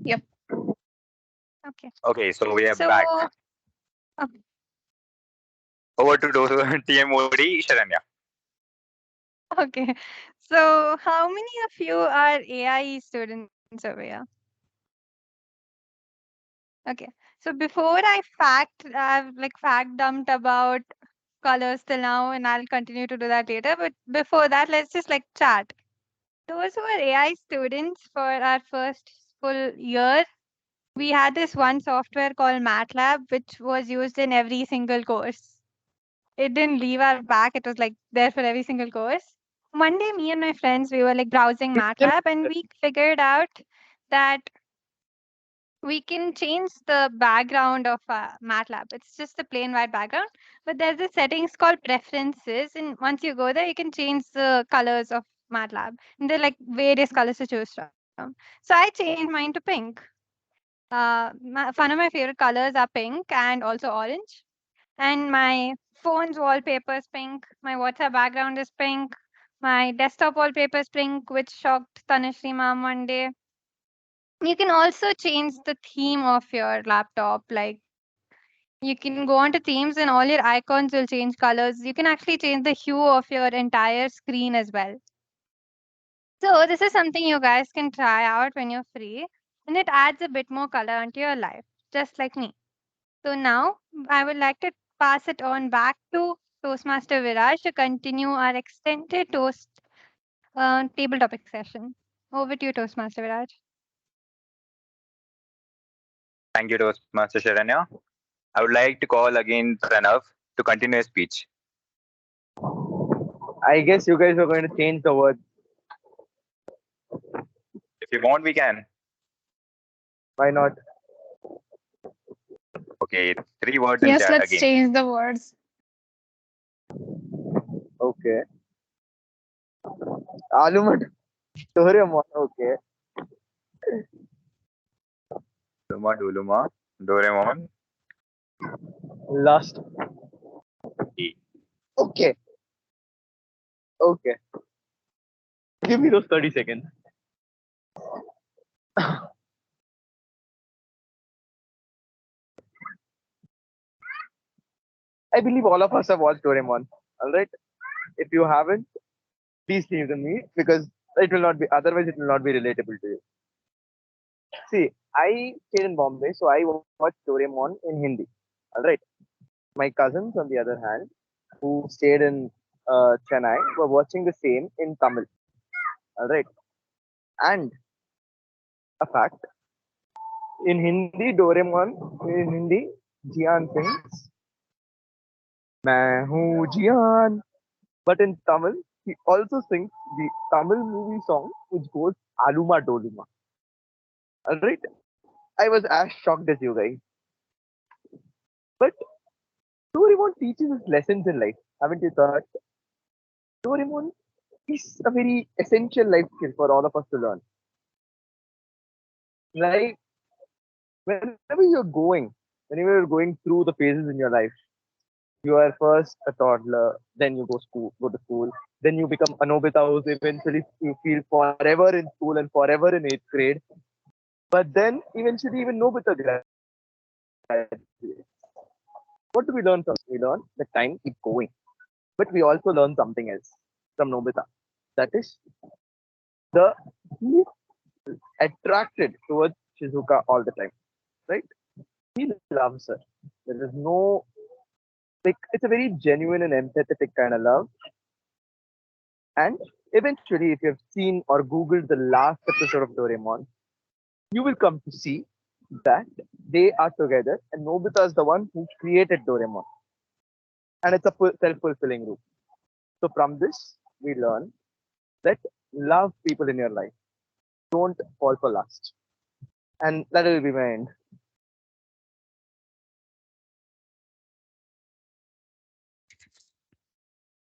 Yep. Okay. Okay, so we are So, back. okay. Over to TMOD, Sharanya. Okay. So, how many of you are AI students over here? Okay. So before I've like fact dumped about colors till now, and I'll continue to do that later. But before that, let's just like chat. Those who are AI students for our first full year, we had this one software called MATLAB, which was used in every single course. It didn't leave our back. It was like there for every single course. One day, me and my friends, we were like browsing MATLAB, and we figured out that we can change the background of MATLAB. It's just a plain white background, but there's a settings called preferences, and once you go there, you can change the colors of MATLAB. And there are like various colors to choose from. So I changed mine to pink. One of my favorite colors are pink and also orange. And my phone's wallpaper is pink. My WhatsApp background is pink. My desktop wallpaper is pink, which shocked Tanushree mom one day. You can also change the theme of your laptop. Like you can go onto themes and all your icons will change colors. You can actually change the hue of your entire screen as well. So this is something you guys can try out when you're free, and it adds a bit more color into your life, just like me. So now I would like to pass it on back to Toastmaster Viraj to continue our extended toast table topic session. Over to you, Toastmaster Viraj. Thank you, Toastmaster Sharanya. I would like to call again Pranav to continue his speech. I guess you guys are going to change the word. If you want, we can. Why not? Okay, 3 words in Yes, chat let's again. change the words. Okay. Alumat. Doraemon. Okay. Luma Duluma, Doraemon. Last. E. Okay. Okay. Give me those 30 seconds. I believe all of us have watched Doraemon. Alright? If you haven't, please leave the me because it will not be, otherwise, it will not be relatable to you. See, I stayed in Bombay, so I watched Doraemon in Hindi. Alright? My cousins, on the other hand, who stayed in Chennai, were watching the same in Tamil. Alright? And a fact, in Hindi, Doraemon, in Hindi, Jian sings, मैं हूँ जियान. But in Tamil, he also sings the Tamil movie song which goes Aluma Doluma. Alright? I was as shocked as you guys. But Doraemon teaches us lessons in life. Haven't you thought? Doraemon is a very essential life skill for all of us to learn. Like whenever you're going through the phases in your life, you are first a toddler, then you go to school, then you become a Nobita who's eventually you feel forever in school and forever in 8th grade. But then eventually even Nobita graduates. What do we learn from this? We learn that time keeps going. But we also learn something else from Nobita. That is the he attracted towards Shizuka all the time. Right? He loves her. There is no like it's a very genuine and empathetic kind of love. And eventually, if you have seen or googled the last episode of Doraemon, you will come to see that they are together and Nobita is the one who created Doraemon. And it's a self-fulfilling loop. So from this, we learn that love people in your life. Don't fall for lust. And that will be my end.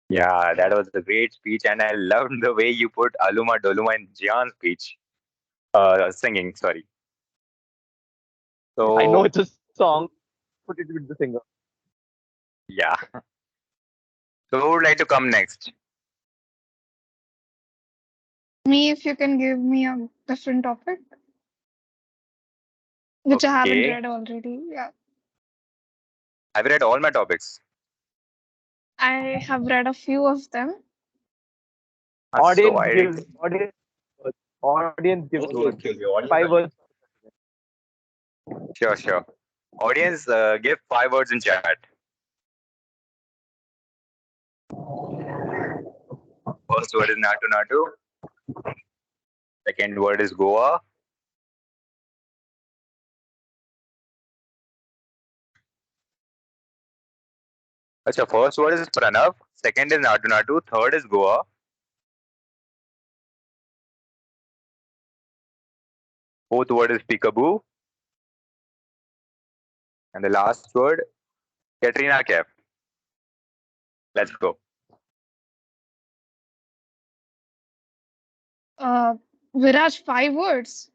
Yeah, that was a great speech, and I loved the way you put Aluma Doluma in Jian's speech. Singing, sorry. I know So, it's a song, put it with the singer. yeah. So, who would like to come next? Me, if you can give me a different topic. which I haven't Okay. read already. Yeah, I've read all my topics. I have read a few of them. So Audience I. gives audience gives Okay, words. okay, okay. Audience. 5 words. Sure, sure. Audience, give 5 words in chat. First word is Natu Natu. Second word is Goa. Acha, first word is Pranav. Second is Natu Natu. Third is Goa. Fourth word is Peekaboo. And the last word, Katrina Kaif. Let's go. Uh, Viraj, 5 words.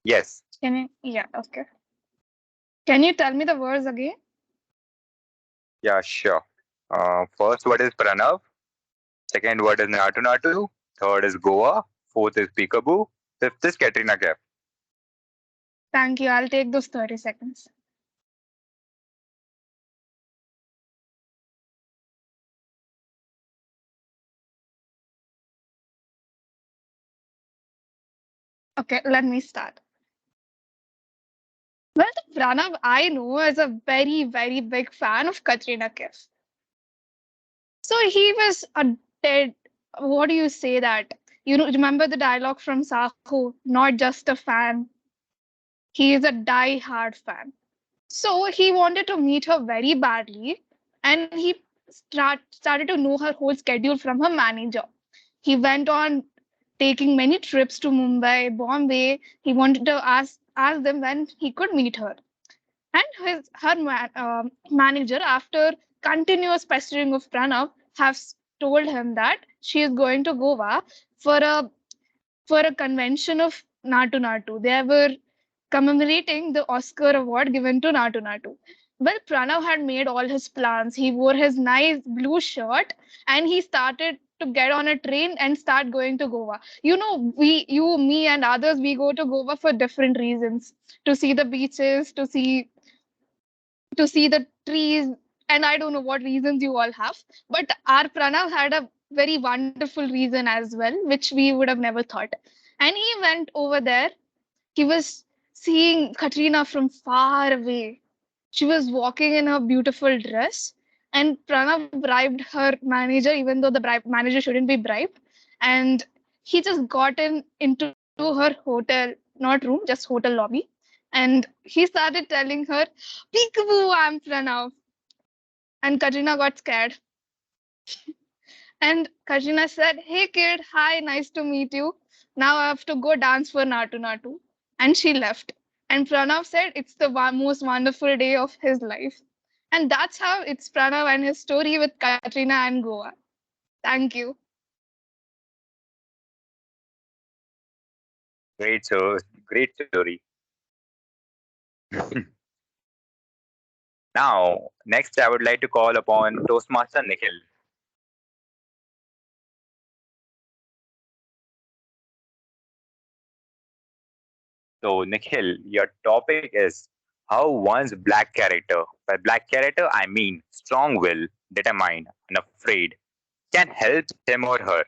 Yes. Can you? Yeah, okay. Can you tell me the words again? Yeah, sure. First word is Pranav. Second word is Natu Natu. Third is Goa. Fourth is Peekaboo. Fifth is Katrina Kaif. Thank you. I'll take those 30 seconds. Okay, let me start. Well, the Pranav I know is a very, very big fan of Katrina Kaif. So he was a dead, what do you say that? You know, remember the dialogue from Saho, not just a fan. He is a die-hard fan. So he wanted to meet her very badly, and he started to know her whole schedule from her manager. He went on taking many trips to Mumbai, Bombay. He wanted to ask them when he could meet her. And her manager, after continuous pestering of Pranav, has told him that she is going to Goa for a convention of Natu Natu. They were commemorating the Oscar award given to Natu Natu. Well, Pranav had made all his plans. He wore his nice blue shirt and he started to get on a train and start going to Goa. You know, me, and others, we go to Goa for different reasons, to see the beaches, to see the trees, and I don't know what reasons you all have. But our Pranav had a very wonderful reason as well, which we would have never thought. And he went over there. He was seeing Katrina from far away. She was walking in her beautiful dress, and Pranav bribed her manager, even though the manager shouldn't be bribed. And he just got into her hotel, not room, just hotel lobby. And he started telling her, Peekaboo, I'm Pranav. And Katrina got scared. And Katrina said, Hey kid, hi, nice to meet you. Now I have to go dance for Natu Natu. And she left. And Pranav said it's the most wonderful day of his life. And that's how it's Pranav and his story with Katrina and Goa. Thank you. Great, so great story. Now, next I would like to call upon Toastmaster Nikhil. So, Nikhil, your topic is how one's black character, by black character I mean strong will, determined, and afraid, can help him or her.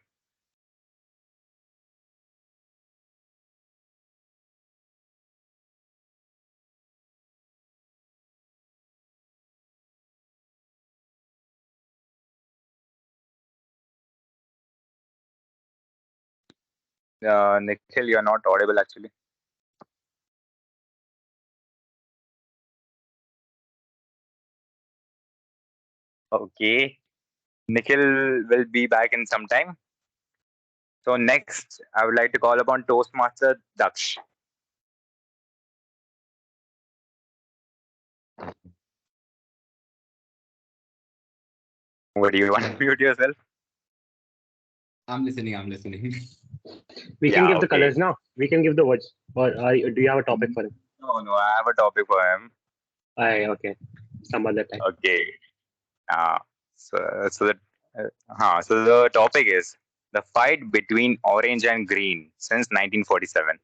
Nikhil, you're not audible actually. Okay. Nikhil will be back in some time. So next, I would like to call upon Toastmaster Daksh. What do you want to mute yourself? I'm listening. I'm listening. We can Yeah, give the okay. colors now. We can give the words. Or do you have a topic for him? No, I have a topic for him. Okay. Some other time. Okay. Uh, so so the topic is the fight between orange and green since 1947.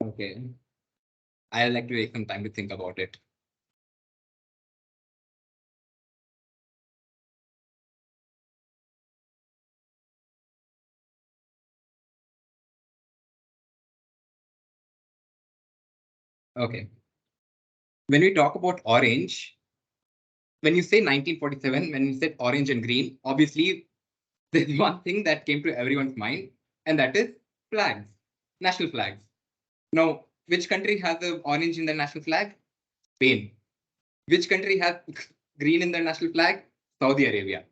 Okay. I'd like to take some time to think about it. Okay. When we talk about orange, when you say 1947, when you said orange and green, obviously there's one thing that came to everyone's mind, and that is flags, national flags. Now, which country has the orange in their national flag? Spain. Which country has green in their national flag? Saudi Arabia.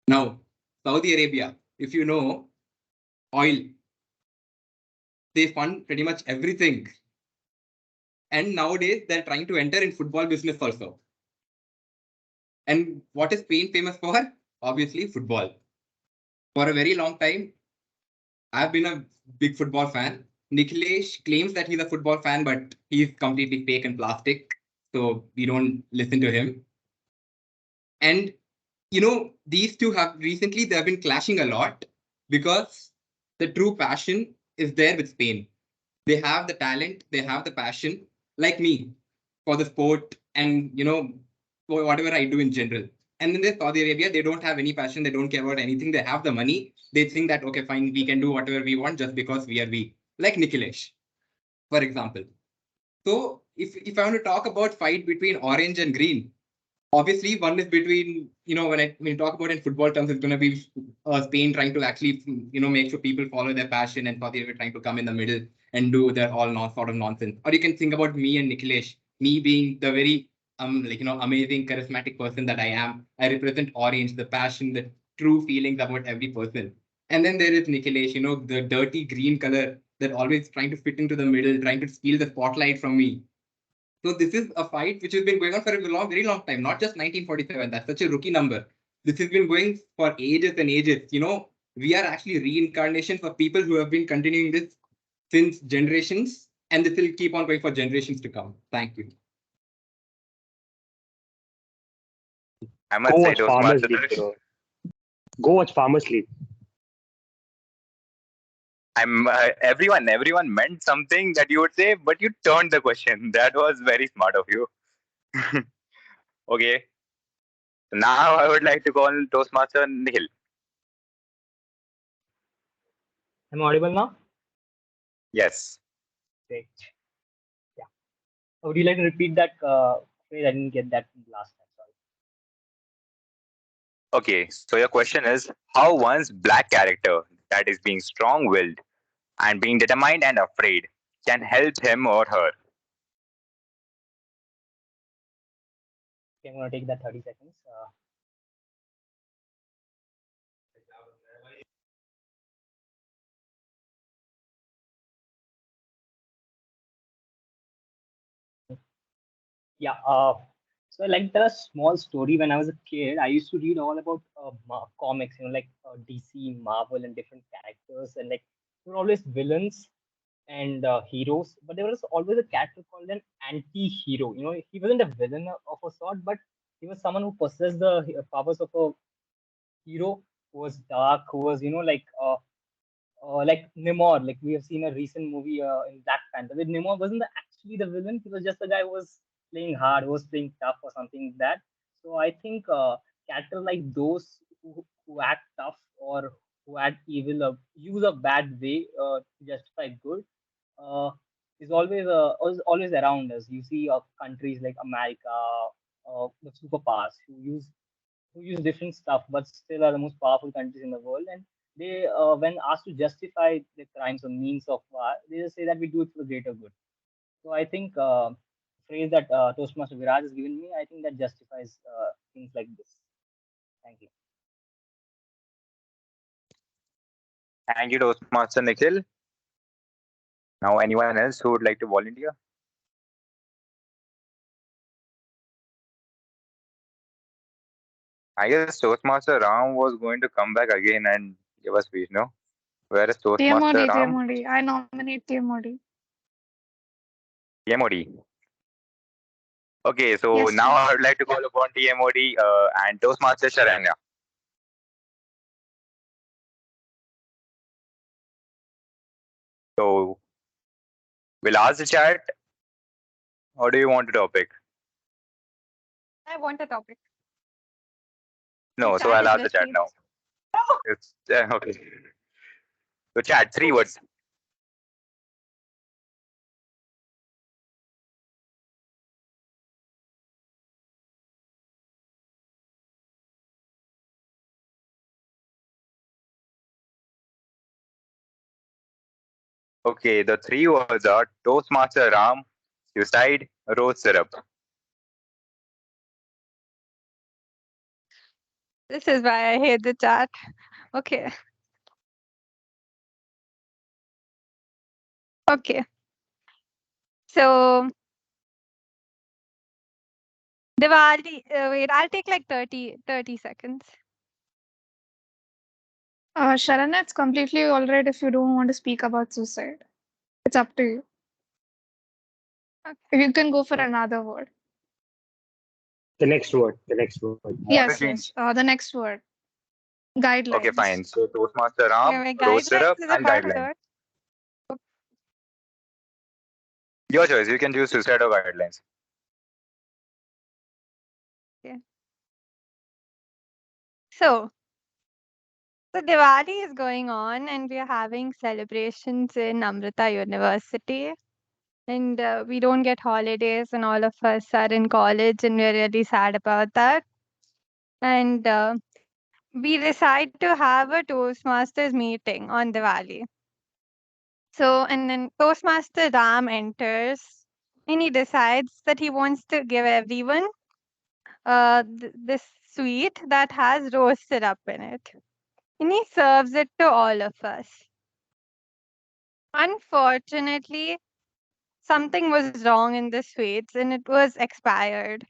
Now, Saudi Arabia, if you know, oil, they fund pretty much everything. And nowadays, they're trying to enter in football business also. And what is Spain famous for? Obviously, football. For a very long time, I've been a big football fan. Nikhilesh claims that he's a football fan, but he's completely fake and plastic. So we don't listen to him. And these two have recently they've been clashing a lot because the true passion is there with Spain. They have the talent, they have the passion, like me, for the sport and for whatever I do in general. And then there's Saudi Arabia, they don't have any passion, they don't care about anything, they have the money, they think that okay, fine, we can do whatever we want just because we are we. Like Nikhilesh, for example. So if I want to talk about fight between orange and green, obviously one is between when you talk about in football terms, it's going to be Spain trying to actually make sure people follow their passion, and Saudi Arabia trying to come in the middle and do their all sort of nonsense. Or you can think about me and Nikhilesh, me being the very amazing charismatic person that I am. I represent orange, the passion, the true feelings about every person. And then there is Nikhilesh, the dirty green color that always trying to fit into the middle, trying to steal the spotlight from me. So this is a fight which has been going on for a very long time, not just 1947. That's such a rookie number. This has been going for ages and ages. We are actually reincarnations of people who have been continuing this since generations, and this will keep on going for generations to come. Thank you. I Go must say, watch Farmers Toastmaster, League, bro. Go watch Farmers League. everyone meant something that you would say, but you turned the question. That was very smart of you. Okay. Now I would like to call Toastmaster Nikhil. Am I audible now? Yes. Great. Yeah. Would you like to repeat that phrase? I didn't get that last time. Sorry. Okay. So your question is how one's black character, that is being strong-willed and being determined and afraid, can help him or her. Okay, I'm going to take that 30 seconds. Yeah. So like tell a small story. When I was a kid, I used to read all about comics, like DC, Marvel, and different characters, and like there were always villains and heroes, but there was always a character called an anti-hero. He wasn't a villain of a sort, but he was someone who possessed the powers of a hero, who was dark, who was like Namor. Like we have seen a recent movie in Black Panther. With Namor wasn't actually the villain. He was just a guy who was playing hard, who was playing tough or something like that. So I think characters like those who act tough or who act evil or use a bad way to justify good is always around us. You see countries like America, the superpowers who use different stuff, but still are the most powerful countries in the world. And they, when asked to justify the crimes or means of war, they just say that we do it for the greater good. So I think phrase that Toastmaster Viraj has given me, I think that justifies things like this. Thank you. Thank you, Toastmaster Nikhil. Now, anyone else who would like to volunteer? I guess Toastmaster Ram was going to come back again and give us speech, no? Where is Toastmaster TMOD, Ram? TMOD. I nominate TMOD. TMOD. Okay, so Yes, now please. I would like to call upon TMOD and Toastmaster Sharanya. So We'll ask the chat. Or do you want a topic? I want a topic. The No, so chat I'll is ask the chat listening. now. It's okay. So chat, three words. Okay, the three words are Toastmaster Ram, suicide, rose syrup. This is why I hate the chat. Okay. Okay. So Diwali, wait, I'll take like 30 seconds. Sharanya, it's completely all right if you don't want to speak about suicide. It's up to you. Okay. You can go for another word. The next word. The next word. Want to Yes, change? yes. The next word. Okay, Guidelines. fine. So Toastmaster Yeah, Ram, my rose guidelines syrup, is a and part of guidelines. it. Your choice. You can choose suicide or guidelines. Okay. So, so Diwali is going on, and we are having celebrations in Amrita University. And we don't get holidays, and all of us are in college, and we're really sad about that. And we decide to have a Toastmasters meeting on Diwali. So, and then Toastmaster Ram enters, and he decides that he wants to give everyone this sweet that has rose syrup in it. And he serves it to all of us. Unfortunately, something was wrong in the sweets and it was expired.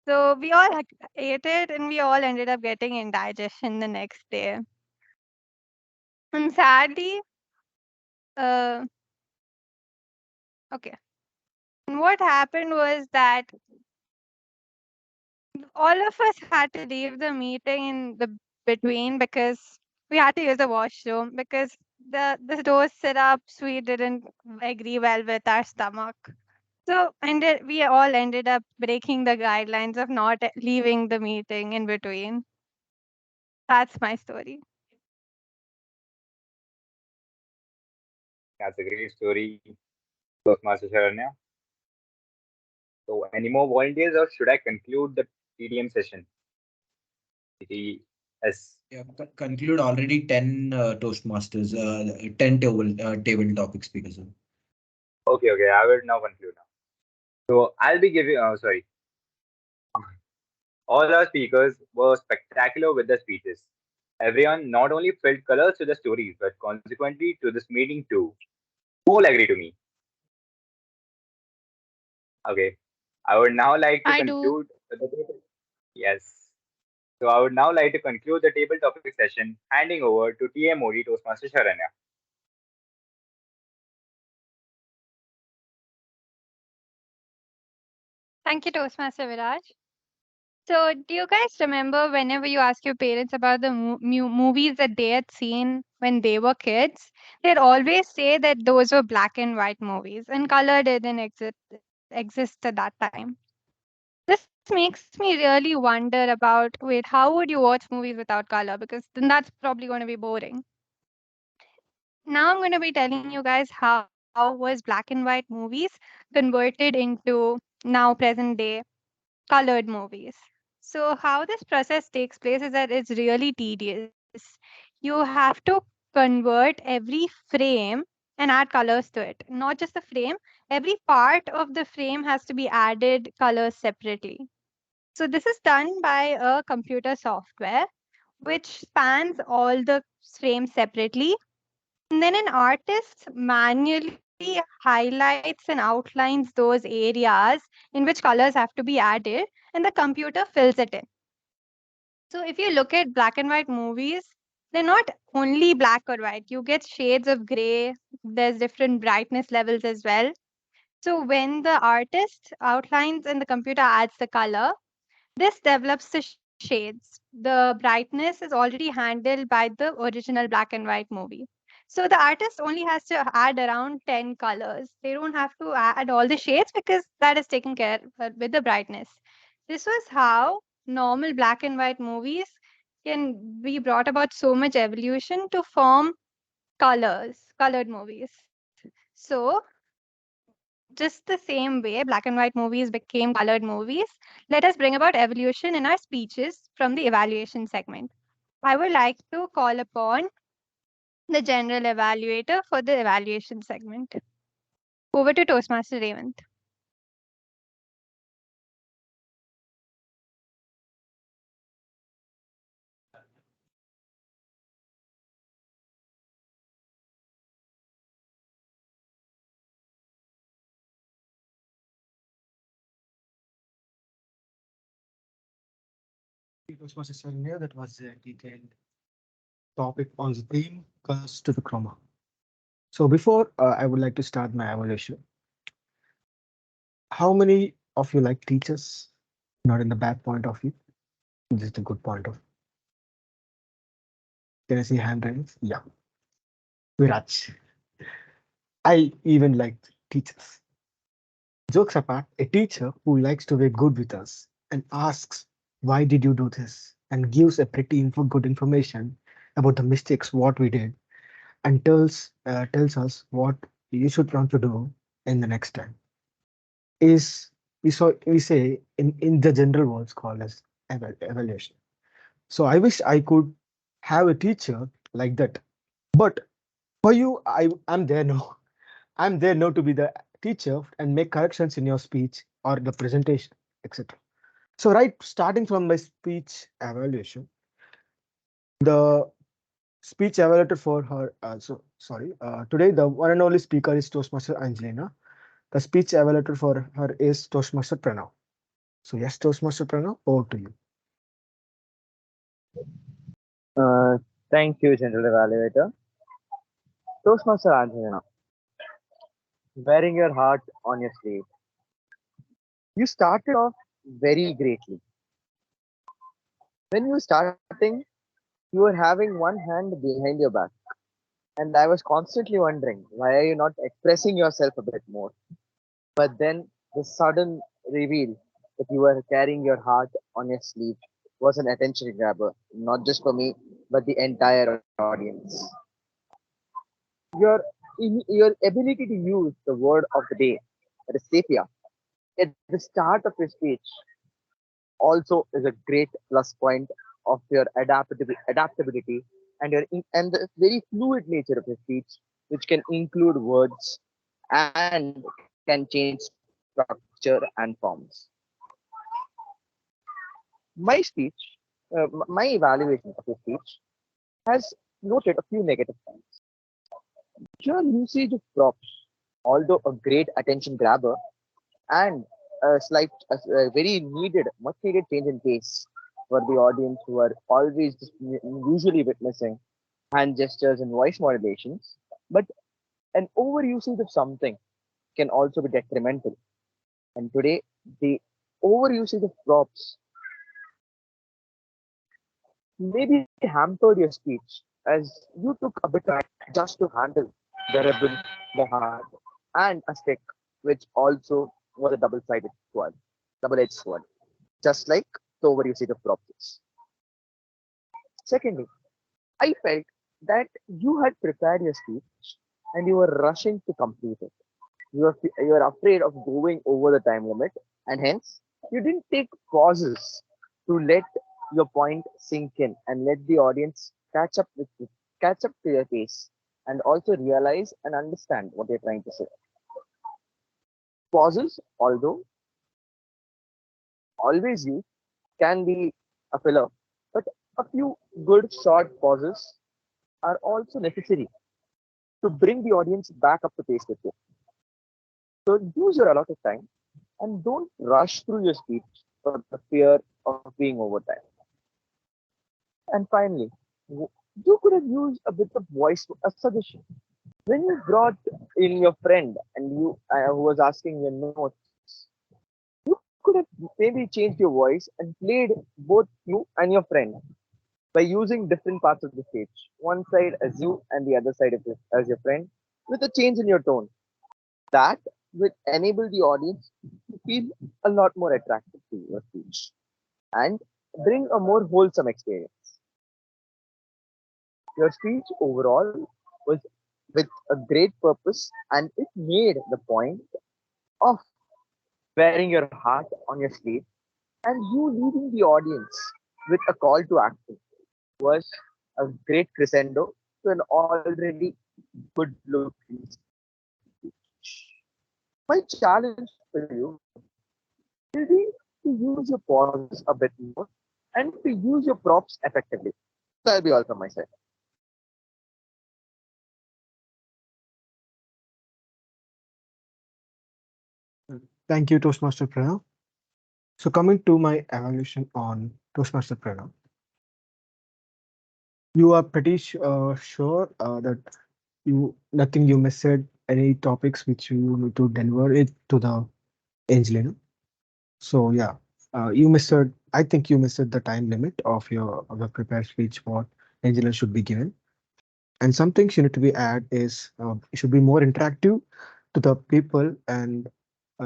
So we all ate it and we all ended up getting indigestion the next day. And sadly, uh, okay. And what happened was that all of us had to leave the meeting in the between because we had to use the washroom because the rose syrup sweet didn't agree well with our stomach. So we all ended up breaking the guidelines of not leaving the meeting in between. That's my story. That's a great story, Toastmaster Sharanya. So, any more volunteers, or should I conclude the TDM session? TTS. Yeah, conclude already 10 Toastmasters, 10 table topic speakers. Okay, okay. I will now conclude now. So, I'll be giving. Sorry. All our speakers were spectacular with their speeches. Everyone not only felt colors to the stories, but consequently to this meeting too. Who will agree to me? Okay. I would now like to I do. conclude the yes. So I would now like to conclude the table topic session, handing over to TMOD Toastmaster Sharanya. Thank you, Toastmaster Viraj. So, do you guys remember whenever you ask your parents about the movies that they had seen when they were kids, they'd always say that those were black and white movies and color didn't exist at that time. This makes me really wonder about wait, how would you watch movies without color? Because then that's probably going to be boring. Now I'm going to be telling you guys how was black and white movies converted into now present day colored movies. So how this process takes place is that it's really tedious. You have to convert every frame and add colors to it. Not just the frame, every part of the frame has to be added colors separately. So this is done by a computer software which spans all the frames separately. And then an artist manually highlights and outlines those areas in which colors have to be added, and the computer fills it in. So if you look at black and white movies, they're not only black or white. You get shades of gray. There's different brightness levels as well. So when the artist outlines and the computer adds the color, this develops the shades. The brightness is already handled by the original black and white movie. So the artist only has to add around 10 colors. They don't have to add all the shades because that is taken care with the brightness. This was how normal black and white movies can be brought about so much evolution to form colored movies. So just the same way black and white movies became colored movies, let us bring about evolution in our speeches from the evaluation segment. I would like to call upon the general evaluator for the evaluation segment. Over to Toastmaster Revant. It was Saranya, that was a detailed topic on the theme colors to the chroma. So before I would like to start my evaluation, how many of you like teachers? Not in the bad point of view, just a good point of. Can I see hand raise? Yeah, Viraj. I even like teachers. Jokes apart, a teacher who likes to be good with us and asks, "Why did you do this?" and gives a pretty good information about the mistakes what we did and tells us what you should want to do in the next time is we say in the general words called as evaluation. So I wish I could have a teacher like that. But for you, I'm there now. I'm there now to be the teacher and make corrections in your speech or the presentation, etc. So right, starting from my speech evaluation, the speech evaluator for her. Today the one and only speaker is Toastmaster Angelina. The speech evaluator for her is Toastmaster Pranav. So yes, Toastmaster Pranav, over to you. Uh, Thank you, General Evaluator. Toastmaster Anjana, wearing your heart on your sleeve. You started off very greatly. When you were starting, you were having one hand behind your back. And I was constantly wondering, why are you not expressing yourself a bit more? But then the sudden reveal that you were carrying your heart on your sleeve was an attention grabber, not just for me, but the entire audience. Your your ability to use the word of the day, that is sepia, at the start of your speech also is a great plus point of your adaptability and and the very fluid nature of your speech, which can include words and can change structure and forms. My speech, my evaluation of your speech has noted a few negative points. Your usage of props, although a great attention grabber and a very needed, much needed change in pace for the audience who are always just usually witnessing hand gestures and voice modulations. But an overusage of something can also be detrimental. And today, the overusage of props maybe hampered your speech as you took a bit of time just to handle the ribbon, the heart, and a stick, which also was a double-edged sword, just like the overusage of props. Secondly, I felt that you had prepared your speech and you were rushing to complete it. You were afraid of going over the time limit, and hence you didn't take pauses to let your point sink in and let the audience catch up to your pace, and also realize and understand what you're trying to say. Pauses, although always used, can be a filler, but a few good short pauses are also necessary to bring the audience back up to pace with you. So use your allotted time and don't rush through your speech for the fear of being over time. And finally, you could have used a bit of voice a suggestion. When you brought in your friend and you who was asking your notes, you could have maybe changed your voice and played both you and your friend. by using different parts of the stage, one side as you and the other side as your friend, with a change in your tone. That will enable the audience to feel a lot more attractive to your speech and bring a more wholesome experience. Your speech overall was with a great purpose and it made the point of wearing your heart on your sleeve and you leading the audience with a call to action was a great crescendo to an already good looking speech. My challenge for you will be to use your pauses a bit more and to use your props effectively. That'll be all from my side. Thank you, Toastmaster Pranav. So coming to my evaluation on Toastmaster Pranav, you are pretty sure that you nothing you missed, any topics which you need to deliver it to the Angelina. So yeah, you missed. I think you missed the time limit of your prepared speech. What Angelina should be given, and some things you need to be add is it should be more interactive to the people, and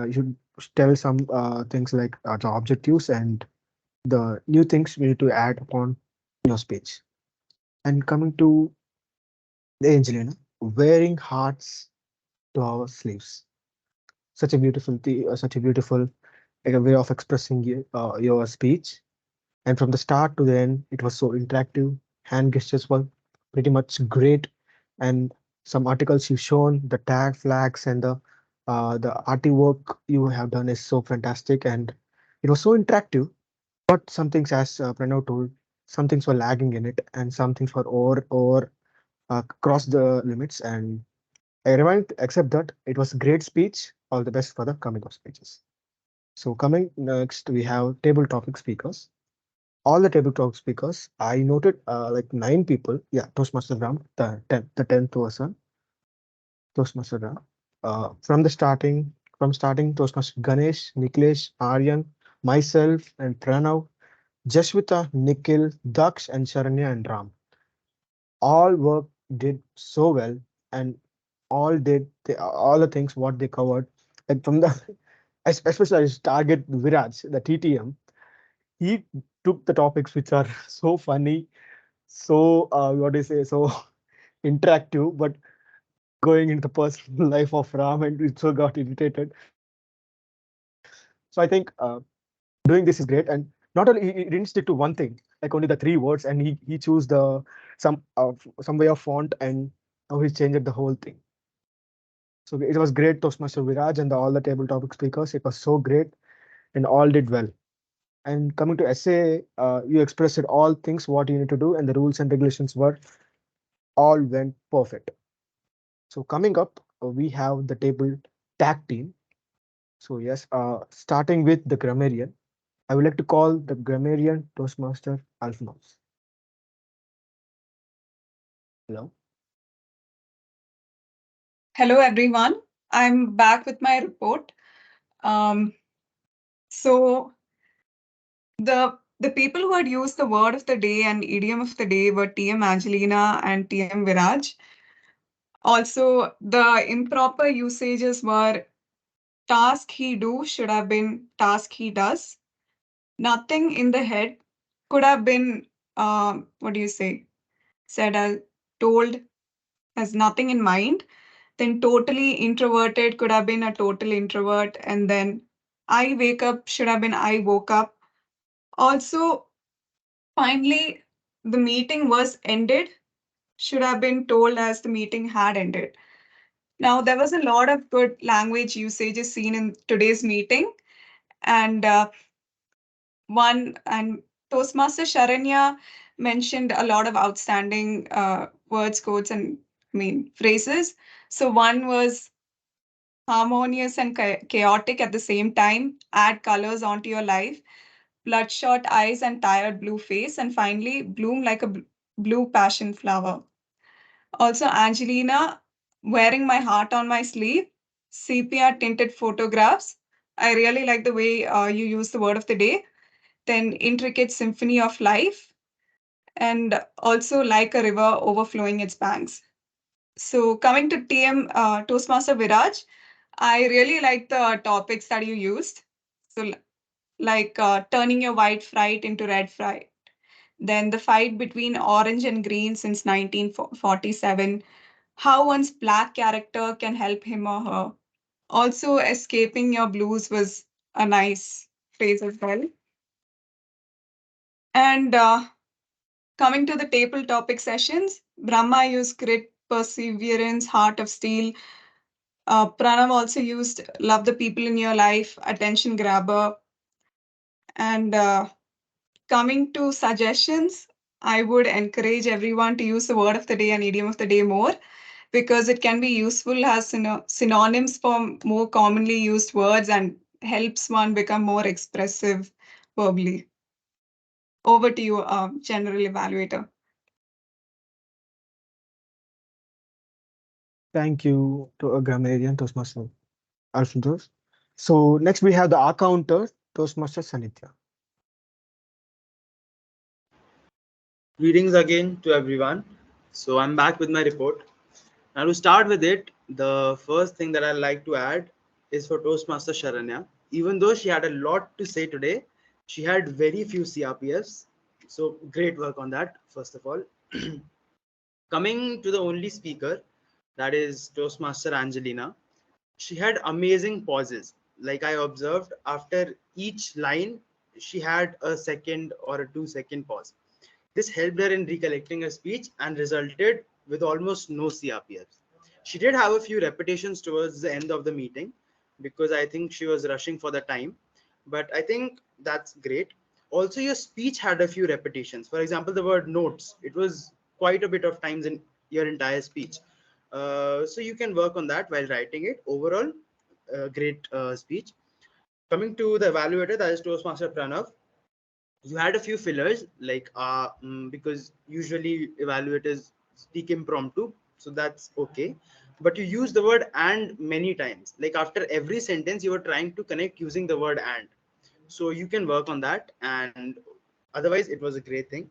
you should tell some things like the objectives and the new things we need to add upon your speech. And coming to the Angelina, wearing hearts to our sleeves. Such a beautiful way of expressing your speech. And from the start to the end, it was so interactive. Hand gestures were pretty much great. And some articles you've shown, the tag flags and the artwork you have done is so fantastic. And it was so interactive. But some things, as Pranav told, some things were lagging in it, and some things were over crossed the limits. And I remind, except that it was a great speech. All the best for the coming of speeches. So coming next, we have table topic speakers. All the table talk speakers, I noted like 9 people. Yeah, Toastmaster Ram, the 10th person, Toastmaster Ram. From starting, Toastmaster Ganesh, Niklesh, Aryan, myself, and Pranav, Jashwita, Nikhil, Daksh, and Sharanya and Ram. All work did so well, and all the things what they covered. Like from the especially I target Viraj, the TTM. He took the topics which are so funny, so what do you say, so interactive, but going into the personal life of Ram and it so got irritated. So I think doing this is great, and not only he didn't stick to one thing, like only the 3 words, and he chose the some way of font, and how he changed the whole thing. So it was great, Toastmaster Viraj and all the table topic speakers. It was so great, and all did well. And coming to essay, you expressed all things what you need to do, and the rules and regulations were all went perfect. So coming up, we have the table tag team. So yes, starting with the grammarian, I would like to call the grammarian Toastmaster Alphonse. Hello. Hello, everyone. I'm back with my report. Um, so the people who had used the word of the day and idiom of the day were TM Angelina and TM Viraj. Also, the improper usages were task he do should have been task he does. Nothing in the head could have been what do you say? Said as told as nothing in mind. Then totally introverted could have been a total introvert. And then I wake up should have been I woke up. Also, finally, the meeting was ended should have been told as the meeting had ended. Now, there was a lot of good language usages seen in today's meeting. And one, and Toastmaster Sharanya mentioned a lot of outstanding words, quotes, and phrases. So one was harmonious and chaotic at the same time, add colors onto your life, bloodshot eyes and tired blue face, and finally, bloom like a blue passion flower. Also, Angelina, wearing my heart on my sleeve, sepia tinted photographs. I really like the way you use the word of the day. Then, intricate symphony of life. and also like a river overflowing its banks. So coming to Toastmaster Viraj, I really like the topics that you used. So like turning your white fright into red fright. Then the fight between orange and green since 1947. How one's black character can help him or her. Also, escaping your blues was a nice phrase as well. And coming to the table topic sessions, Brahma used grit, perseverance, heart of steel. Pranav also used love the people in your life, attention grabber. And coming to suggestions, I would encourage everyone to use the word of the day and idiom of the day more because it can be useful as synonyms for more commonly used words and helps one become more expressive verbally. Over to you, General Evaluator. Thank you to a grammarian Toastmaster Alfonso. So next we have the accounter Toastmaster Sanitya. Greetings again to everyone. So I'm back with my report. Now to start with it, the first thing that I'd like to add is for Toastmaster Sharanya. Even though she had a lot to say today, she had very few CRPFs. So great work on that, first of all. Coming to the only speaker, that is Toastmaster Angelina, she had amazing pauses. Like I observed, after each line, she had a second or a 2 second pause. This helped her in recollecting her speech and resulted with almost no CRPFs. She did have a few repetitions towards the end of the meeting because I think she was rushing for the time, but I think that's great. Also, your speech had a few repetitions. For example, the word notes, it was quite a bit of times in your entire speech. So you can work on that while writing it. Overall, great speech. Coming to the evaluator, that is Toastmaster Pranav, you had a few fillers like because usually evaluators speak impromptu, so that's okay, but you use the word and many times, like after every sentence you were trying to connect using the word and, so you can work on that, and otherwise it was a great thing.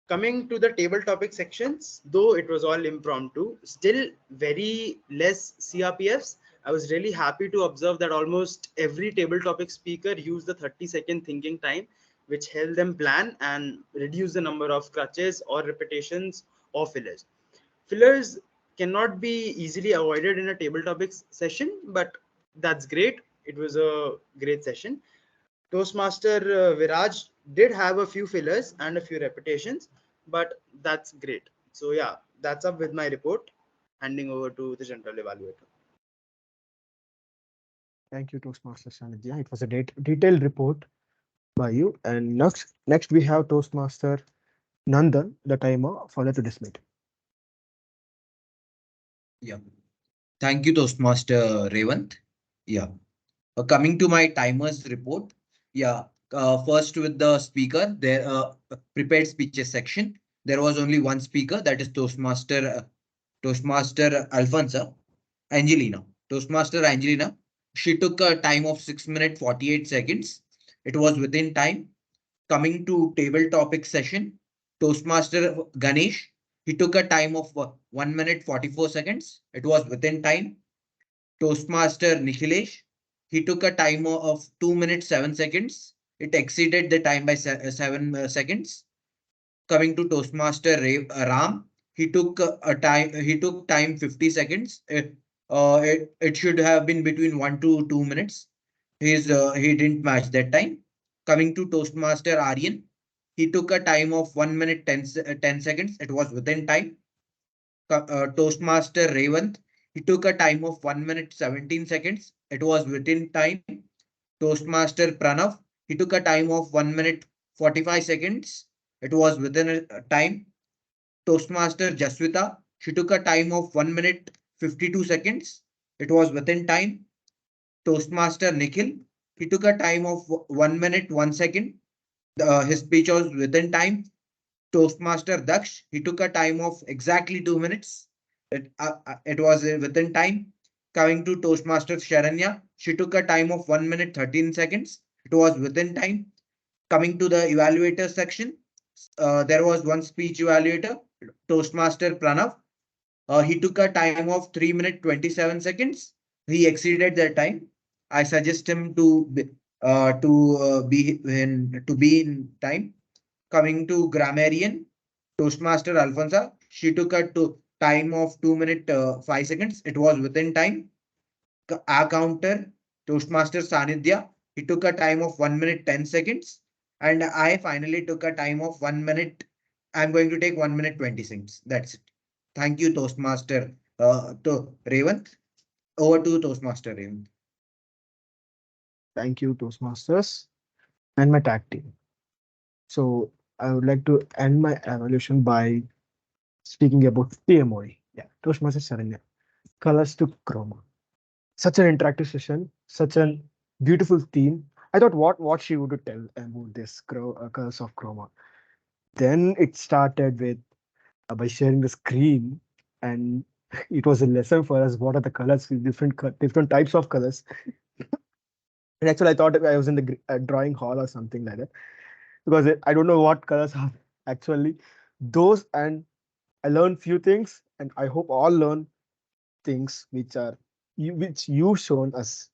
Coming to the table topic sections, though it was all impromptu, still very less CRPFs. I was really happy to observe that almost every table topic speaker used the 30-second thinking time, which helped them plan and reduce the number of crutches or repetitions or fillers. Fillers cannot be easily avoided in a table topics session, but that's great. It was a great session. Toastmaster Viraj did have a few fillers and a few repetitions, but that's great. So yeah, that's up with my report. Handing over to the general evaluator. Thank you, Toastmaster Sanitya. It was a detailed report by you. And next we have Toastmaster Nandan, the timer for today's meeting. Yeah. Thank you, Toastmaster Revant. Yeah. Coming to my timers report. Yeah. First with the speaker, there prepared speeches section. There was only one speaker, that is Toastmaster Alfonso Angelina. Toastmaster Angelina. She took a time of 6 minutes 48 seconds. It was within time. Coming to table topic session, Toastmaster Ganesh, he took a time of 1 minute 44 seconds. It was within time. Toastmaster Nikhilesh, he took a time of 2 minutes 7 seconds. It exceeded the time by 7 seconds. Coming to Toastmaster Ram, he took a time. He took time 50 seconds. It should have been between 1 to 2 minutes. He didn't match that time. Coming to Toastmaster Aryan, he took a time of 1 minute 10 seconds. It was within time. Toastmaster Revant, he took a time of 1 minute 17 seconds. It was within time. Toastmaster Pranav, he took a time of 1 minute 45 seconds. It was within a time. Toastmaster Jaswita, she took a time of 1 minute 52 seconds. It was within time. Toastmaster Nikhil, he took a time of 1 minute 1 second. His speech was within time. Toastmaster Daksh, he took a time of exactly 2 minutes. It was within time. Coming to Toastmaster Sharanya, she took a time of 1 minute 13 seconds. It was within time. Coming to the evaluator section, There was one speech evaluator, Toastmaster Pranav. He took a time of 3 minutes 27 seconds. He exceeded that time. I suggest him to be in time. Coming to grammarian, Toastmaster Alfonso, she took a time of 2 minutes 5 seconds. It was within time. Our counter, Toastmaster Sanidhya, he took a time of 1 minute 10 seconds. And I finally took a time of 1 minute. I'm going to take 1 minute 20 seconds. That's it. Thank you, Toastmaster to Revant. Over to Toastmaster Revant. Thank you, Toastmasters, and my tag team. So I would like to end my evaluation by speaking about TMOE. Yeah, Toastmasters Sharanya. Colors to Chroma. Such an interactive session, such a beautiful theme. I thought what she would tell about this Colors of Chroma. Then it started with by sharing the screen, and it was a lesson for us. What are the colors with different types of colors? And actually, I thought I was in the drawing hall or something like that because I don't know what colors are actually those. And I learned few things, and I hope all learn things which you've shown us.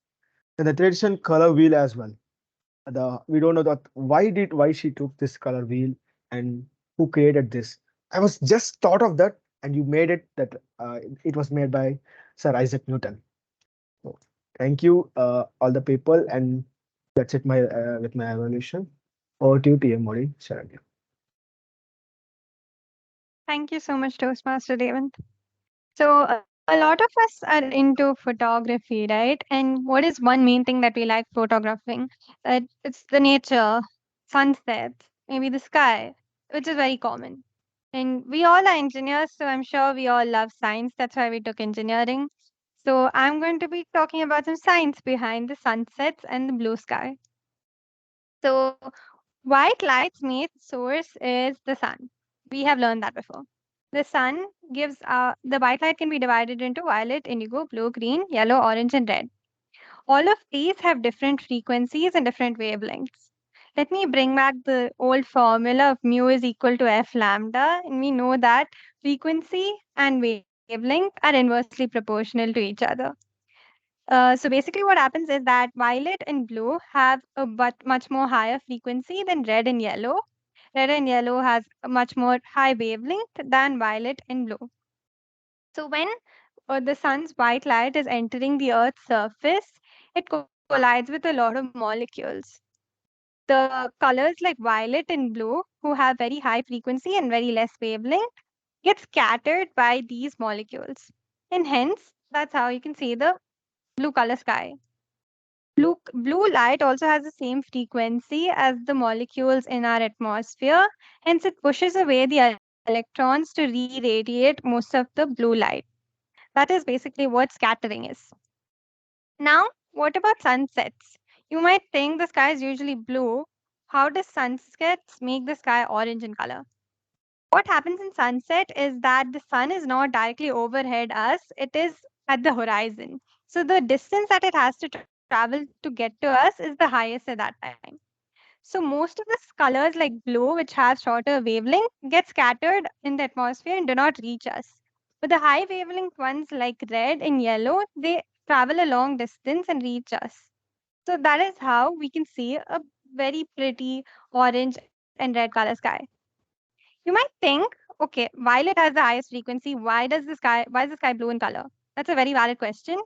And the tradition color wheel as well. We don't know that why she took this color wheel and who created this. I was just thought of that, and you made it that it was made by Sir Isaac Newton. So, thank you, all the people, and that's it. My with my evaluation. Over to you, TM Modi, Sharanya. Thank you so much, Toastmaster Devant. So, a lot of us are into photography, right? And what is one main thing that we like photographing? It's the nature, sunsets, maybe the sky, which is very common. And we all are engineers, so I'm sure we all love science. That's why we took engineering. So, I'm going to be talking about some science behind the sunsets and the blue sky. So, white light's main source is the sun. We have learned that before. The sun gives the white light can be divided into violet, indigo, blue, green, yellow, orange, and red. All of these have different frequencies and different wavelengths. Let me bring back the old formula of mu is equal to f lambda, and we know that frequency and wavelength are inversely proportional to each other. So basically, what happens is that violet and blue have a much more higher frequency than red and yellow. Red and yellow has a much more high wavelength than violet and blue. So when the sun's white light is entering the Earth's surface, it collides with a lot of molecules. The colors like violet and blue, who have very high frequency and very less wavelength, get scattered by these molecules. And hence, that's how you can see the blue color sky. Blue light also has the same frequency as the molecules in our atmosphere, hence, it pushes away the electrons to re radiate most of the blue light. That is basically what scattering is. Now, what about sunsets? You might think the sky is usually blue. How does sunsets make the sky orange in color? What happens in sunset is that the sun is not directly overhead us, it is at the horizon. So the distance that it has to travel to get to us is the highest at that time. So most of the colors like blue, which have shorter wavelength, get scattered in the atmosphere and do not reach us. But the high wavelength ones like red and yellow, they travel a long distance and reach us. So that is how we can see a very pretty orange and red color sky. You might think, okay, violet has the highest frequency. Why is the sky blue in color? That's a very valid question.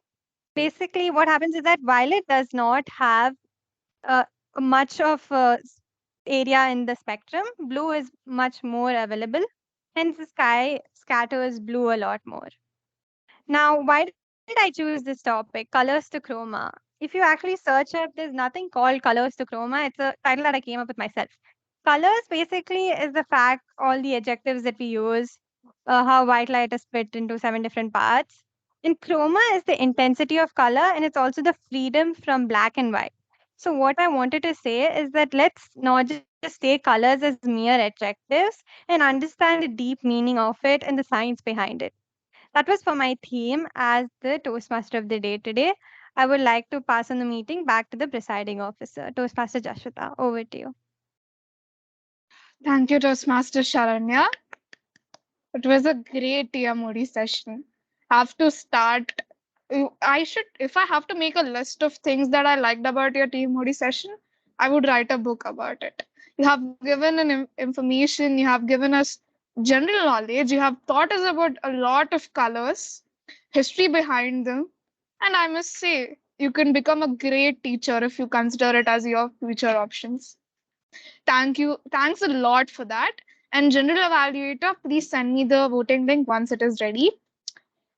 Basically, what happens is that violet does not have uh, much of area in the spectrum. Blue is much more available. Hence, the sky scatters blue a lot more. Now, why did I choose this topic? Colors to chroma. If you actually search up, there's nothing called colors to chroma. It's a title that I came up with myself. Colors basically is the fact, all the adjectives that we use, how white light is split into 7 different parts. And chroma is the intensity of color, and it's also the freedom from black and white. So, what I wanted to say is that let's not just take colors as mere adjectives and understand the deep meaning of it and the science behind it. That was for my theme as the Toastmaster of the day today. I would like to pass on the meeting back to the presiding officer, Toastmaster Jashwata. Over to you. Thank you, Toastmaster Sharanya. It was a great TMOD session. Have to start. I should, if I have to make a list of things that I liked about your TMOD session, I would write a book about it. You have given an information, you have given us general knowledge, you have taught us about a lot of colors, history behind them, and I must say, you can become a great teacher if you consider it as your future options. Thank you. Thanks a lot for that. And general evaluator, please send me the voting link once it is ready.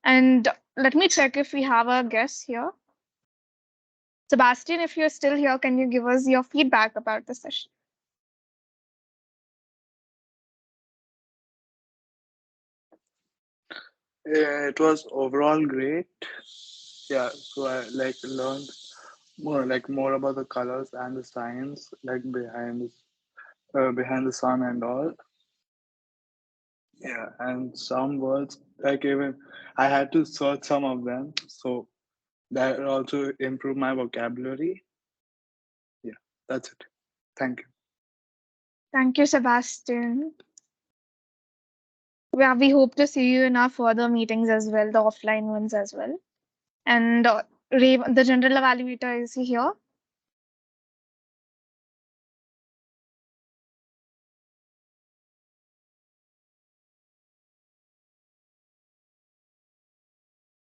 And let me check if we have a guest here. Sebastian, if you're still here, can you give us your feedback about the session? Yeah, it was overall great. Yeah, so I like learned more about the colors and the science like behind the sun and all. Yeah, and some words like even I had to search some of them, so that also improved my vocabulary. Yeah, that's it. Thank you. Thank you, Sebastian. Yeah, we hope to see you in our further meetings as well, the offline ones as well. And the general evaluator is here.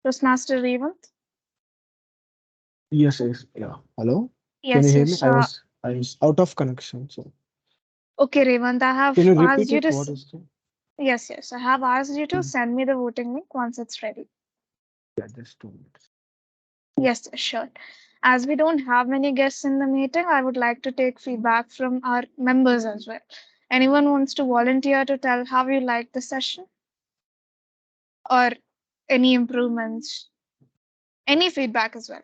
Toastmaster Revant. Yes, yes, yeah. Hello? Can you Yes, hear me? yes. I was out of connection. So Okay, Revant, I can have you asked repeat you it? to. What is the Yes, yes. I have asked you to Hmm. send me the voting link once it's ready. Yeah, just 2 minutes. Yes, sure. As we don't have many guests in the meeting, I would like to take feedback from our members as well. Anyone wants to volunteer to tell how you like the session or any improvements? Any feedback as well.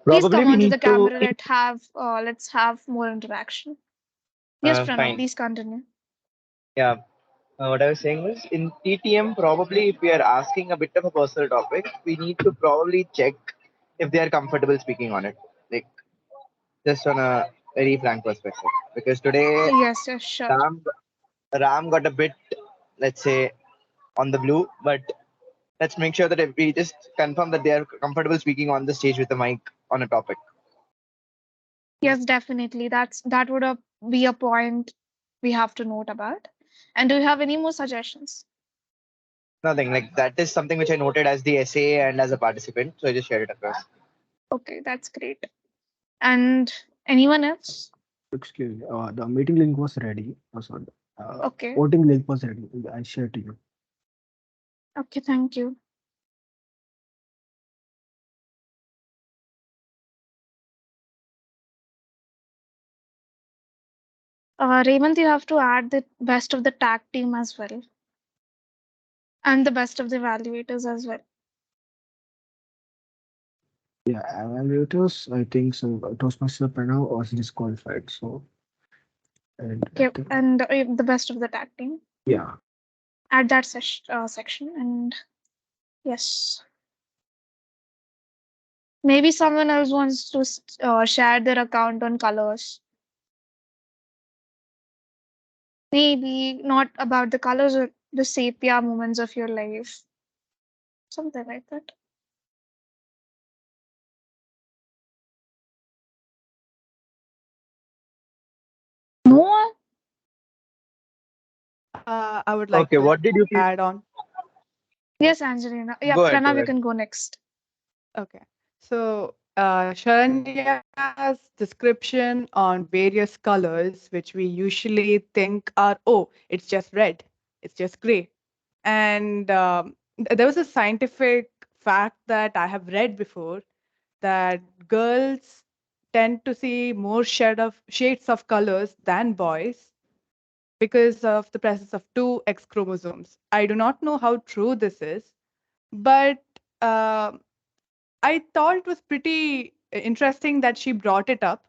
Please Probably come we onto need the to. camera. Let's have more interaction. Yes, Pranav, Fine. please continue. Yeah. What I was saying was in TTM, probably if we are asking a bit of a personal topic, we need to probably check if they are comfortable speaking on it. Like just on a very frank perspective. Because today Yes, yes, sure. Ram Ram got a bit, let's say, on the blue, but let's make sure that if we just confirm that they are comfortable speaking on the stage with the mic on a topic. Yes, definitely. That would be a point we have to note about. And do you have any more suggestions? Nothing like that is something which I noted as the essay and as a participant. So I just shared it across. Okay, that's great. And anyone else? Excuse me. The meeting link was ready. Oh, sorry. Okay, Voting link was ready. I shared to you. okay, thank you. Raymond, you have to add the best of the tag team as well, and the best of the evaluators as well. Yeah, evaluators. I think so. Toastmaster Pranav was disqualified. So and I Okay, think and the best of the tag team. yeah. Add that section, and yes, maybe someone else wants to share their account on colors. Maybe not about the colors or the sepia moments of your life, something like that. No. I would like Okay, to what did you feel? add on. Yes, Angelina. Yeah, Go ahead, go Pranav, you ahead. can go next. Okay. So, Sharanya's description on various colors, which we usually think are, oh, it's just red, it's just gray. And there was a scientific fact that I have read before that girls tend to see more shades of colors than boys because of the presence of two X chromosomes. I do not know how true this is, but uh, I thought it was pretty interesting that she brought it up.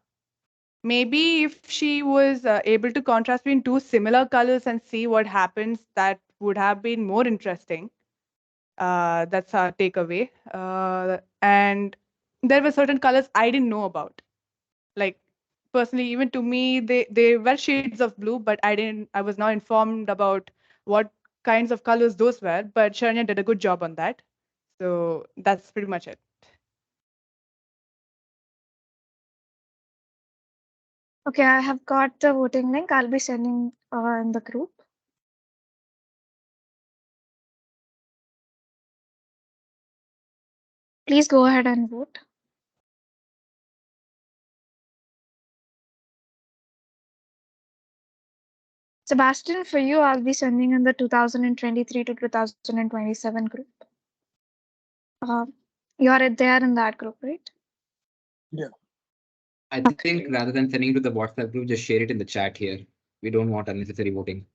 Maybe if she was able to contrast between two similar colors and see what happens, that would have been more interesting. That's our takeaway. And there were certain colors I didn't know about. Like personally, even to me, they were shades of blue, but I was not informed about what kinds of colors those were. But Sharanya did a good job on that. So that's pretty much it. Okay, I have got the voting link. I'll be sending in the group. Please go ahead and vote. Sebastian, for you, I'll be sending in the 2023 to 2027 group. You're there in that group, right? Yeah. I think rather than sending to the WhatsApp group, just share it in the chat here. We don't want unnecessary voting.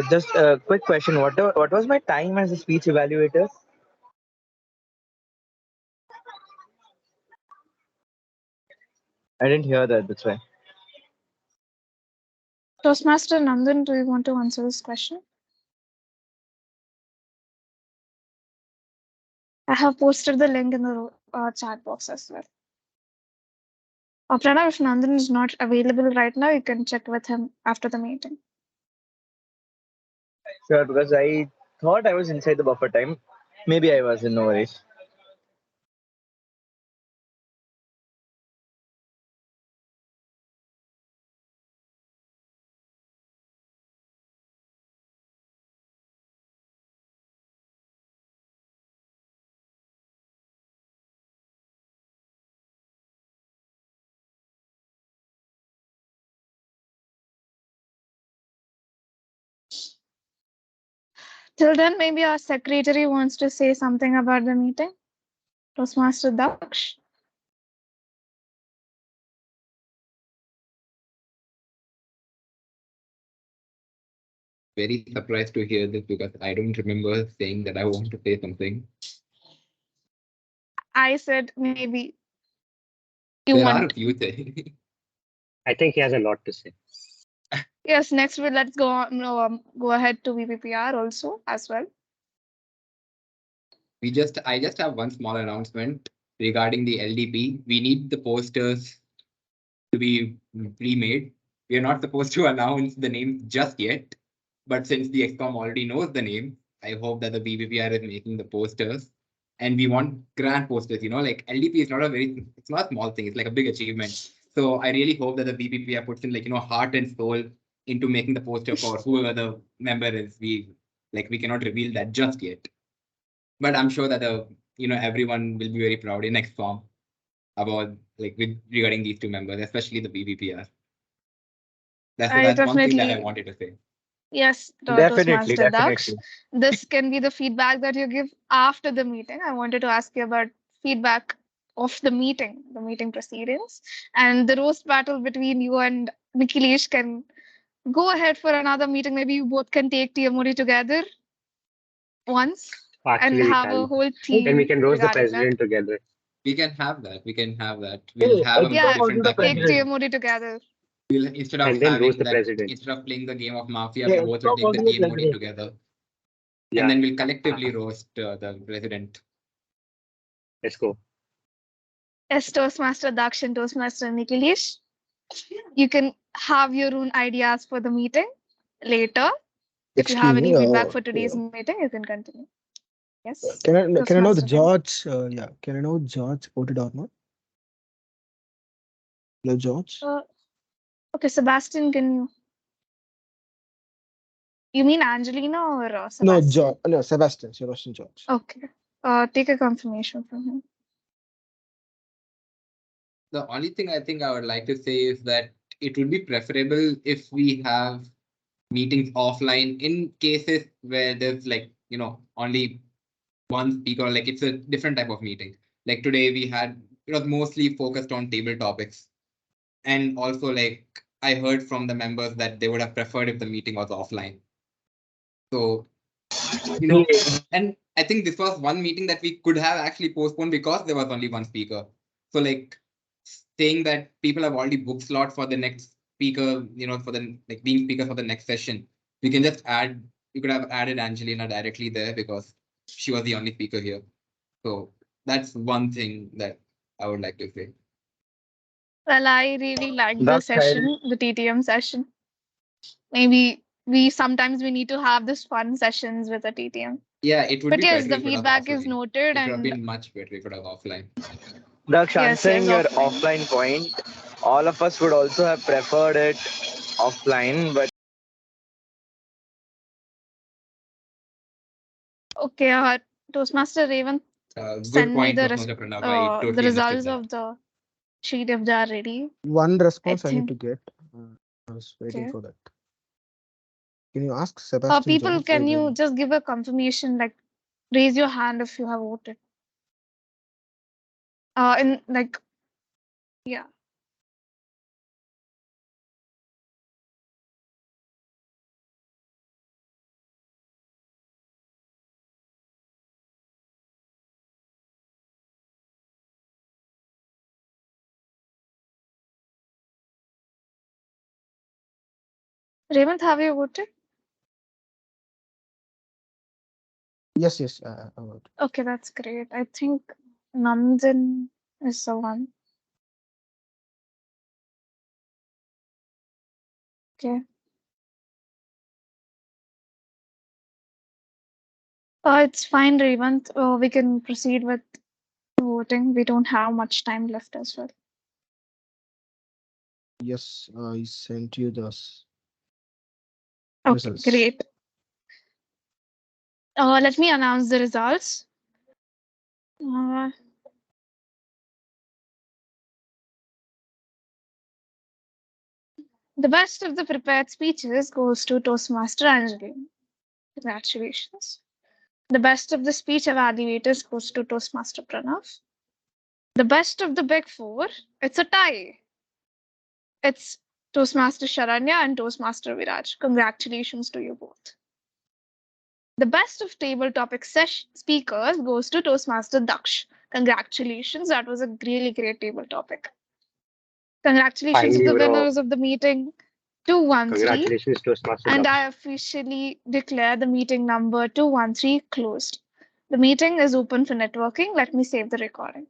Just a quick question. What was my time as a speech evaluator? I didn't hear that. That's why. Toastmaster Nandan, do you want to answer this question? I have posted the link in the chat box as well. Pranav, if Nandan is not available right now, you can check with him after the meeting. Sure, because I thought I was inside the buffer time. Maybe I was. No worries. Till then, maybe our secretary wants to say something about the meeting. Toastmaster Daksh. Very surprised to hear this because I don't remember saying that I want to say something. I said maybe you There are a want. few things. I think he has a lot to say. Yes, next let's go on. No, go ahead to VPPR also as well. I just have one small announcement regarding the LDP. We need the posters to be pre-made. We are not supposed to announce the name just yet, but since the XCOM already knows the name, I hope that the BBPR is making the posters. And we want grand posters, like LDP is it's not a small thing, it's like a big achievement. So I really hope that the BBPR puts in heart and soul into making the poster for whoever the member is. We cannot reveal that just yet. But I'm sure that everyone will be very proud in XCOM about regarding these two members, especially the BBPR. That's one thing that I wanted to say. Yes, Definitely, Toastmaster Daksh. definitely. This can be the feedback that you give after the meeting. I wanted to ask you about feedback of the meeting proceedings, and the roast battle between you and Nikhilesh can go ahead for another meeting. Maybe you both can take TMOD together once and Actually, we have a can. whole Then we team can roast the regarding that. president together. We can have that. We can have that. Hey, We'll I have a think I Yeah, want to different do the type of take meeting. president. TMOD together. We'll instead of And then roast having the that, president. instead of playing the game of Mafia, Yeah, we both will stop take the holding it game like modding this. together. Yeah. And then we'll collectively roast the president. Let's go. As Toastmaster Daksh and Toastmaster Nikhilesh, you can have your own ideas for the meeting later. If you have Excuse any me. feedback for Yeah. today's meeting, you can continue. Yes, Can I know the Toastmaster. George? Yeah. Can I know George voted or not? Hello, George. Okay, Sebastian, can you? You mean Angelina or No, Sebastian? George. No, Sebastian. Sebastian George. Okay. Take a confirmation from him. The only thing I think I would like to say is that it would be preferable if we have meetings offline in cases where there's only one speaker, like it's a different type of meeting. Like today it was mostly focused on table topics. And also I heard from the members that they would have preferred if the meeting was offline. So, and I think this was one meeting that we could have actually postponed because there was only one speaker. So saying that people have already booked slot for the next speaker, for the being speaker for the next session, we could have added Angelina directly there because she was the only speaker here. So that's one thing that I would like to say. Well, I really liked the Daksh, session, the TTM session. Maybe we need to have this fun sessions with a TTM. Yeah, it would But be yes, better the if it was feedback is offline. noted, It would have and been much better if it was offline. Daksh, yes, answering your offline. offline point, all of us would also have preferred it offline, but Okay, Toastmaster Raven, Good send me point, Toastmaster Pranav. I the totally understood results that. of the sheet if they are ready. One I response I need think. to get. I was waiting Okay. for that. Can you ask Sebastian People, Jones? can you just give a confirmation, like raise your hand if you have voted? In like, yeah. Raymond, have you voted? Yes, yes. Okay, that's great. I think Nandan is the one. Okay. It's fine, Revant. We can proceed with voting. We don't have much time left as well. Yes, I sent you the Okay, results. great. Let me announce the results. Uh, the best of the prepared speeches goes to Toastmaster Angeline. Congratulations. The best of the speech evaluators goes to Toastmaster Pranav. The best of the big four, it's a tie. It's Toastmaster Sharanya and Toastmaster Viraj. Congratulations to you both. The best of table topic speakers goes to Toastmaster Daksh. Congratulations, that was a really great table topic. Congratulations Thank to you, the bro. winners of the meeting 213. Congratulations, Toastmaster And Daksh. I officially declare the meeting number 213 closed. The meeting is open for networking. Let me save the recording.